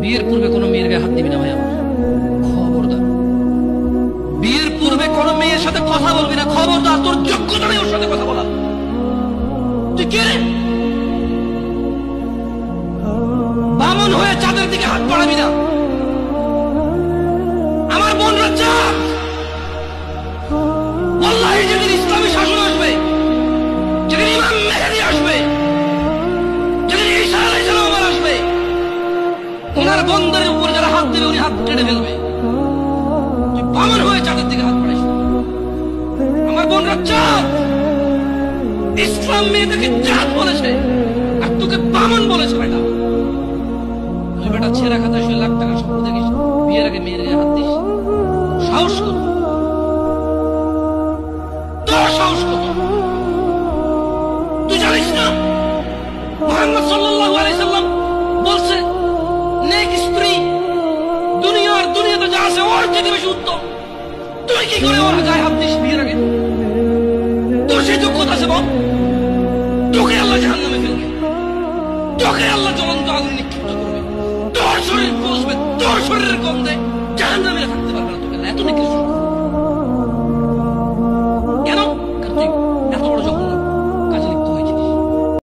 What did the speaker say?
বিয়ের পূর্বে কোনো মেয়ের গায়ে হাত দিবি না ভাই আমার, খবরদার। বিয়ের পূর্বে কোনো মেয়ের সাথে কথা বলবি না, খবরদার। তোর যোগ্যতা নেই ওর সাথে কথা বলার। তুই কে রে? বামন হয়ে চাঁদের দিকে হাত বাড়াবি না। আমার বোনরা চাঁদ। আল্লাহ যেদিন ইসলামী শাসন আসবে, যেদিন ইমাম মেহেদী আসবে, যেদিন ঈসা আলাইহিস সালাম আসবে, ওনার বন্ধের উপর যারা হাত দেবে উনি হাত কেটে ফেলবে। তুই বামন হয়ে চাঁদের দিকে হাত বাড়াইস। আমার বোনরা চাঁদ। ইসলাম মেয়েদেরকে চাঁদ বলেছে আর তোকে বামন বলেছে। বেটা তুই বেটা ছেঁড়া খাতা 100 লাখ টাকার স্বপ্ন দেখিস, বিয়ের আগে মেয়ের গায়ে হাত দিস। সাহস কত তোর, সাহস কত? তুই জানিস না মুহাম্মদ সাল্লাল্লাহু আলাইহি সাল্লাম বলছে নেক স্ত্রী দুনিয়াতে যা আছে ওর থেকে বেশি উত্তম। তুই কি করে ওর গায়ে হাত দিস বিয়ের আগে? তোর সেই যোগ্যতা আছে বল? তোকে আল্লাহ জাহান্নামে ফেলবে, তোকে আল্লাহ জ্বলন্ত আগুনে নিক্ষিপ্ত করবে, তোর শরীর পচবে, তোর শরীরের গন্ধে জাহান্নামে থাকতে পারবে না। তোকে এত নিকৃষ্ট